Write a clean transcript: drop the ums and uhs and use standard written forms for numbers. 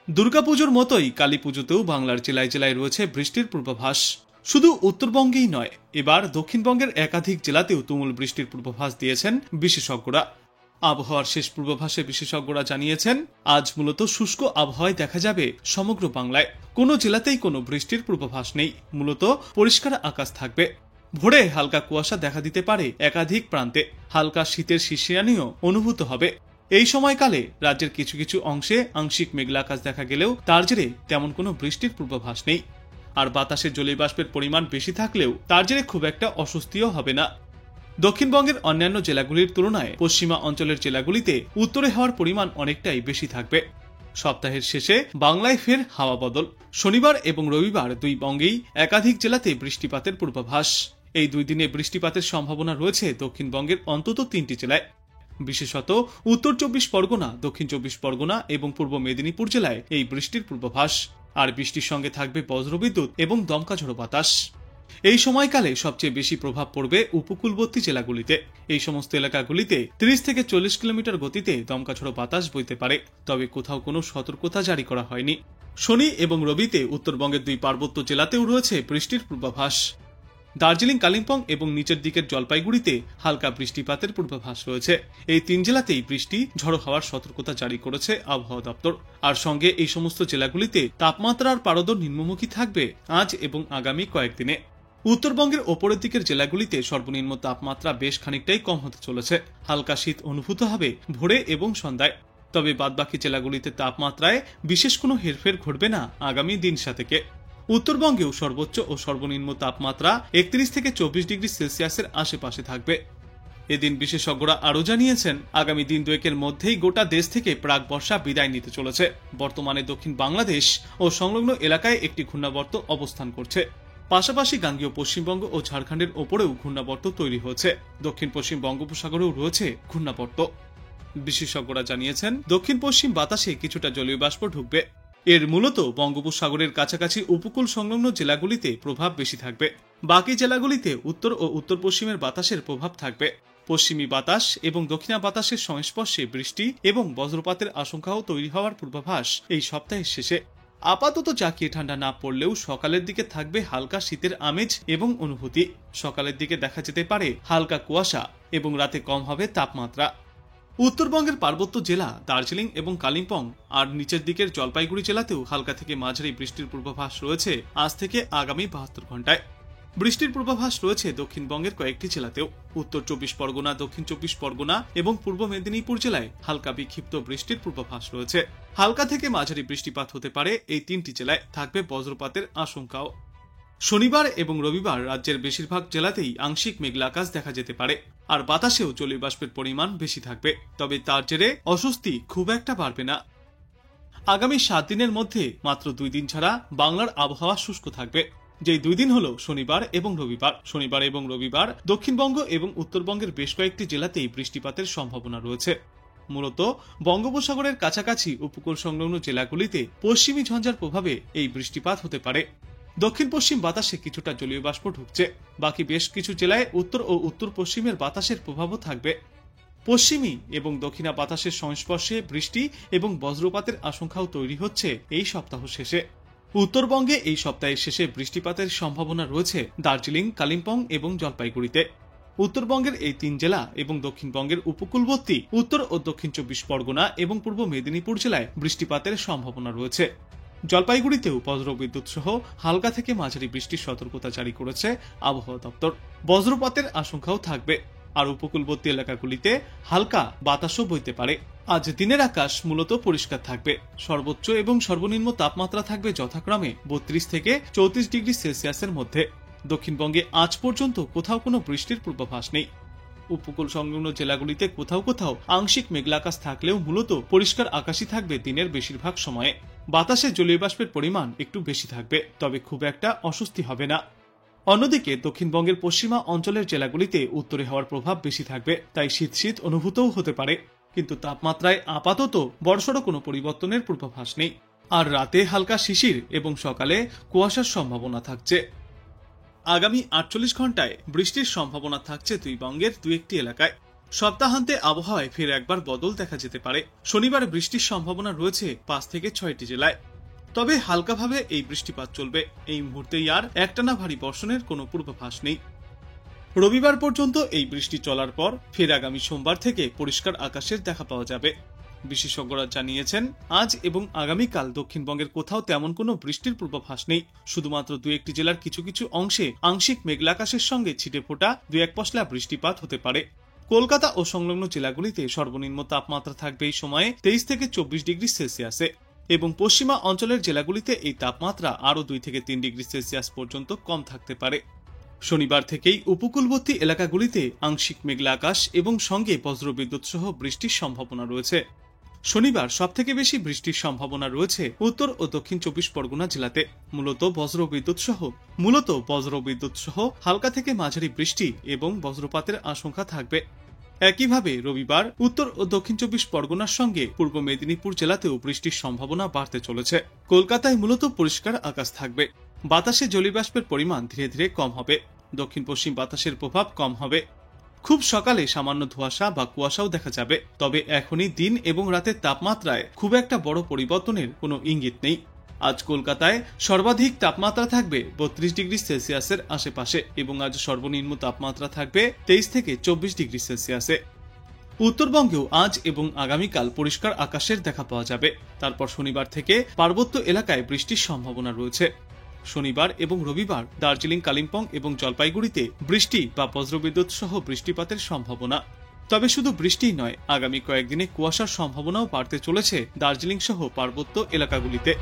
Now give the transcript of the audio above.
দুর্গাপুজোর মতোই কালী পুজোতেও বাংলার জেলায় জেলায় রয়েছে বৃষ্টির পূর্বাভাস। শুধু উত্তরবঙ্গেই নয়, এবার দক্ষিণবঙ্গের একাধিক জেলাতেও তুমুল বৃষ্টির পূর্বাভাস দিয়েছেন বিশেষজ্ঞরা। আবহাওয়ার শেষ পূর্বাভাসে বিশেষজ্ঞরা জানিয়েছেন, আজ মূলত শুষ্ক আবহাওয়ায় দেখা যাবে সমগ্র বাংলায়। কোনো জেলাতেই কোনো বৃষ্টির পূর্বাভাস নেই, মূলত পরিষ্কার আকাশ থাকবে। ভোরে হালকা কুয়াশা দেখা দিতে পারে একাধিক প্রান্তে, হালকা শীতের শিশিরানিও অনুভূত হবে। এই সময়কালে রাজ্যের কিছু কিছু অংশে আংশিক মেঘলা আকাশ দেখা গেলেও তার জেরে তেমন কোনো বৃষ্টির পূর্বাভাস নেই। আর বাতাসে জলীয় বাষ্পের পরিমাণ বেশি থাকলেও তার জেরে খুব একটা অস্বস্তিও হবে না। দক্ষিণবঙ্গের অন্যান্য জেলাগুলির তুলনায় পশ্চিমা অঞ্চলের জেলাগুলিতে উত্তরে হওয়ার পরিমাণ অনেকটাই বেশি থাকবে। সপ্তাহের শেষে বাংলায় ফের হাওয়া বদল। শনিবার এবং রবিবার দুই বঙ্গেই একাধিক জেলাতে বৃষ্টিপাতের পূর্বাভাস। এই দুই দিনে বৃষ্টিপাতের সম্ভাবনা রয়েছে দক্ষিণবঙ্গের অন্তত 3টি জেলায়, বিশেষত উত্তর 24 পরগনা, দক্ষিণ 24 পরগনা এবং পূর্ব মেদিনীপুর জেলায় এই বৃষ্টির পূর্বাভাস। আর বৃষ্টির সঙ্গে থাকবে বজ্রবিদ্যুৎ এবং দমকা ঝড়ো বাতাস। এই সময়কালে সবচেয়ে বেশি প্রভাব পড়বে উপকূলবর্তী জেলাগুলিতে। এই সমস্ত এলাকাগুলিতে 30 থেকে 40 কিলোমিটার গতিতে দমকা ঝড়ো বাতাস বইতে পারে, তবে কোথাও কোনো সতর্কতা জারি করা হয়নি। শনি এবং রবিতে উত্তরবঙ্গের দুই পার্বত্য জেলাতেও রয়েছে বৃষ্টির পূর্বাভাস। দার্জিলিং, কালিম্পং এবং নিচের দিকের জলপাইগুড়িতে হালকা বৃষ্টিপাতের পূর্বাভাস রয়েছে। এই 3 জেলাতেই বৃষ্টি, ঝড়ো হওয়ার সতর্কতা জারি করেছে আবহাওয়া দপ্তর। আর সঙ্গে এই সমস্ত জেলাগুলিতে তাপমাত্রার পারদ নিম্নমুখী থাকবে আজ এবং আগামী কয়েকদিনে। উত্তরবঙ্গের ওপরের দিকের জেলাগুলিতে সর্বনিম্ন তাপমাত্রা বেশ খানিকটাই কম হতে চলেছে। হালকা শীত অনুভূত হবে ভোরে এবং সন্ধ্যায়। তবে বাদবাকি জেলাগুলিতে তাপমাত্রায় বিশেষ কোনো হেরফের ঘটবে না আগামী দিন থেকে। উত্তরবঙ্গেও সর্বোচ্চ ও সর্বনিম্ন তাপমাত্রা 31 থেকে 24 ডিগ্রি সেলসিয়াসের আশেপাশে থাকবে। এদিন বিশেষজ্ঞরা আরও জানিয়েছেন, আগামী দিন দুয়েকের মধ্যেই গোটা দেশ থেকে প্রাক বর্ষা বিদায় নিতে চলেছে। বর্তমানে দক্ষিণ বাংলাদেশ ও সংলগ্ন এলাকায় একটি ঘূর্ণাবর্ত অবস্থান করছে। পাশাপাশি গাঙ্গেয় পশ্চিমবঙ্গ ও ঝাড়খণ্ডের ওপরেও ঘূর্ণাবর্ত তৈরি হয়েছে। দক্ষিণ পশ্চিম বঙ্গোপসাগরেও রয়েছে ঘূর্ণাবর্ত। বিশেষজ্ঞরা জানিয়েছেন, দক্ষিণ পশ্চিম বাতাসে কিছুটা জলীয় বাষ্প ঢুকবে। এর মূলত বঙ্গোপসাগরের কাছাকাছি উপকূল সংলগ্ন জেলাগুলিতে প্রভাব বেশি থাকবে। বাকি জেলাগুলিতে উত্তর ও উত্তর পশ্চিমের বাতাসের প্রভাব থাকবে। পশ্চিমী বাতাস এবং দক্ষিণা বাতাসের সংস্পর্শে বৃষ্টি এবং বজ্রপাতের আশঙ্কাও তৈরি হওয়ার পূর্বাভাস এই সপ্তাহের শেষে। আপাতত জাকিয়ে ঠান্ডা না পড়লেও সকালের দিকে থাকবে হালকা শীতের আমেজ এবং অনুভূতি। সকালের দিকে দেখা যেতে পারে হালকা কুয়াশা এবং রাতে কম হবে তাপমাত্রা। উত্তরবঙ্গের পার্বত্য জেলা দার্জিলিং এবং কালিম্পং আর নিচের দিকের জলপাইগুড়ি জেলাতেও হালকা থেকে মাঝারি বৃষ্টির পূর্বাভাস রয়েছে আজ থেকে আগামী 72 ঘন্টায়। বৃষ্টির পূর্বাভাস রয়েছে দক্ষিণবঙ্গের কয়েকটি জেলাতেও। উত্তর 24 পরগনা, দক্ষিণ 24 পরগনা এবং পূর্ব মেদিনীপুর জেলায় হালকা বিক্ষিপ্ত বৃষ্টির পূর্বাভাস রয়েছে। হালকা থেকে মাঝারি বৃষ্টিপাত হতে পারে এই 3টি জেলায়, থাকবে বজ্রপাতের আশঙ্কাও। শনিবার এবং রবিবার রাজ্যের বেশিরভাগ জেলাতেই আংশিক মেঘলা আকাশ দেখা যেতে পারে। আর বাতাসেও জলীয় বাষ্পের পরিমাণ বেশি থাকবে, তবে তার জেরে অস্বস্তি খুব একটা বাড়বে না। আগামী 7 দিনের মধ্যে মাত্র 2 দিন ছাড়া বাংলার আবহাওয়া শুষ্ক থাকবে, যেই 2 দিন হলো শনিবার এবং রবিবার। শনিবার এবং রবিবার দক্ষিণবঙ্গ এবং উত্তরবঙ্গের বেশ কয়েকটি জেলাতেই বৃষ্টিপাতের সম্ভাবনা রয়েছে। মূলত বঙ্গোপসাগরের কাছাকাছি উপকূল সংলগ্ন জেলাগুলিতে পশ্চিমী ঝঞ্ঝার প্রভাবে এই বৃষ্টিপাত হতে পারে। দক্ষিণ পশ্চিম বাতাসে কিছুটা জলীয় বাষ্প ঢুকছে। বাকি বেশ কিছু জেলায় উত্তর ও উত্তর পশ্চিমের বাতাসের প্রভাবও থাকবে। পশ্চিমী এবং দক্ষিণা বাতাসের সংস্পর্শে বৃষ্টি এবং বজ্রপাতের আশঙ্কাও তৈরি হচ্ছে এই সপ্তাহ শেষে। উত্তরবঙ্গে এই সপ্তাহের শেষে বৃষ্টিপাতের সম্ভাবনা রয়েছে দার্জিলিং, কালিম্পং এবং জলপাইগুড়িতে। উত্তরবঙ্গের এই 3 জেলা এবং দক্ষিণবঙ্গের উপকূলবর্তী উত্তর ও দক্ষিণ 24 পরগনা এবং পূর্ব মেদিনীপুর জেলায় বৃষ্টিপাতের সম্ভাবনা রয়েছে। জলপাইগুড়িতেও বজ্রবিদ্যুৎ সহ হালকা থেকে মাঝারি বৃষ্টির সতর্কতা জারি করেছে আবহাওয়া দপ্তর। বজ্রপাতের আশঙ্কাও থাকবে। আর উপকূলবর্তী এলাকাগুলিতে হালকা বাতাসও বইতে পারে। আজ দিনের আকাশ মূলত পরিষ্কার থাকবে। সর্বোচ্চ এবং সর্বনিম্ন তাপমাত্রা থাকবে যথাক্রমে 32 থেকে 34 ডিগ্রি সেলসিয়াসের মধ্যে। দক্ষিণবঙ্গে আজ পর্যন্ত কোথাও কোনো বৃষ্টির পূর্বাভাস নেই। উপকূল সংলগ্ন জেলাগুলিতে কোথাও কোথাও আংশিক মেঘলা আকাশ থাকলেও মূলত পরিষ্কার আকাশই থাকবে দিনের বেশিরভাগ সময়ে। বাতাসে জলীয় বাষ্পের পরিমাণ একটু বেশি থাকবে, তবে খুব একটা অস্বস্তি হবে না। অন্যদিকে দক্ষিণবঙ্গের পশ্চিমা অঞ্চলের জেলাগুলিতে উত্তরে হওয়ার প্রভাব বেশি থাকবে, তাই শীত শীত অনুভূতও হতে পারে। কিন্তু তাপমাত্রায় আপাতত বড়সড় কোনো পরিবর্তনের পূর্বাভাস নেই। আর রাতে হালকা শিশির এবং সকালে কুয়াশার সম্ভাবনা থাকছে। আগামী 48 ঘন্টায় বৃষ্টির সম্ভাবনা থাকছে দুই বঙ্গের 2-1টি এলাকায়। সপ্তাহান্তে আবহাওয়ায় ফের একবার বদল দেখা যেতে পারে। শনিবার বৃষ্টির সম্ভাবনা রয়েছে 5 থেকে 6টি জেলায়। তবে হালকাভাবে এই বৃষ্টিপাত চলবে। এই মুহূর্তেই আর একটানা ভারী বর্ষণের কোনো পূর্বাভাস নেই। রবিবার পর্যন্ত এই বৃষ্টি চলার পর ফের আগামী সোমবার থেকে পরিষ্কার আকাশের দেখা পাওয়া যাবে। বিশেষজ্ঞরা জানিয়েছেন, আজ এবং আগামীকাল দক্ষিণবঙ্গের কোথাও তেমন কোনো বৃষ্টির পূর্বাভাস নেই। শুধুমাত্র 2-1টি জেলার কিছু কিছু অংশে আংশিক মেঘলা আকাশের সঙ্গে ছিটে ফোটা 2-1 পশলা বৃষ্টিপাত হতে পারে। কলকাতা ও সংলগ্ন জেলাগুলিতে সর্বনিম্ন তাপমাত্রা থাকবে এই সময়ে 23 থেকে 24 ডিগ্রি সেলসিয়াসে এবং পশ্চিমা অঞ্চলের জেলাগুলিতে এই তাপমাত্রা আরও 2 থেকে 3 ডিগ্রি সেলসিয়াস পর্যন্ত কম থাকতে পারে। শনিবার থেকেই উপকূলবর্তী এলাকাগুলিতে আংশিক মেঘলা আকাশ এবং সঙ্গে বজ্রবিদ্যুৎ সহ বৃষ্টির সম্ভাবনা রয়েছে। শনিবার সবথেকে বেশি বৃষ্টির সম্ভাবনা রয়েছে উত্তর ও দক্ষিণ 24 পরগনা জেলাতে। মূলত বজ্রবিদ্যুৎ সহ হালকা থেকে মাঝারি বৃষ্টি এবং বজ্রপাতের আশঙ্কা থাকবে। একইভাবে রবিবার উত্তর ও দক্ষিণ 24 পরগনার সঙ্গে পূর্ব মেদিনীপুর জেলাতেও বৃষ্টির সম্ভাবনা বাড়তে চলেছে। কলকাতায় মূলত পরিষ্কার আকাশ থাকবে। বাতাসে জলীয়বাষ্পের পরিমাণ ধীরে ধীরে কম হবে। দক্ষিণ পশ্চিম বাতাসের প্রভাব কম হবে। খুব সকালে সামান্য ধোঁয়াশা বা কুয়াশাও দেখা যাবে। তবে এখনই দিন এবং রাতের তাপমাত্রায় খুব একটা বড় পরিবর্তনের কোনো ইঙ্গিত নেই। আজ কলকাতায় সর্বাধিক তাপমাত্রা থাকবে 32 ডিগ্রি সেলসিয়াসের আশেপাশে এবং আজ সর্বনিম্ন তাপমাত্রা থাকবে 23 থেকে 24 ডিগ্রি সেলসিয়াসে। উত্তরবঙ্গেও আজ এবং আগামীকাল পরিষ্কার আকাশের দেখা পাওয়া যাবে। তারপর শনিবার থেকে পার্বত্য এলাকায় বৃষ্টির সম্ভাবনা রয়েছে। শনিবার এবং রবিবার দার্জিলিং, কালিম্পং এবং জলপাইগুড়িতে বৃষ্টি বা বজ্রবিদ্যুৎ সহ বৃষ্টিপাতের সম্ভাবনা। তবে শুধু বৃষ্টিই নয়, আগামী কয়েকদিনে কুয়াশার সম্ভাবনাও বাড়তে চলেছে দার্জিলিং সহ পার্বত্য এলাকাগুলিতে।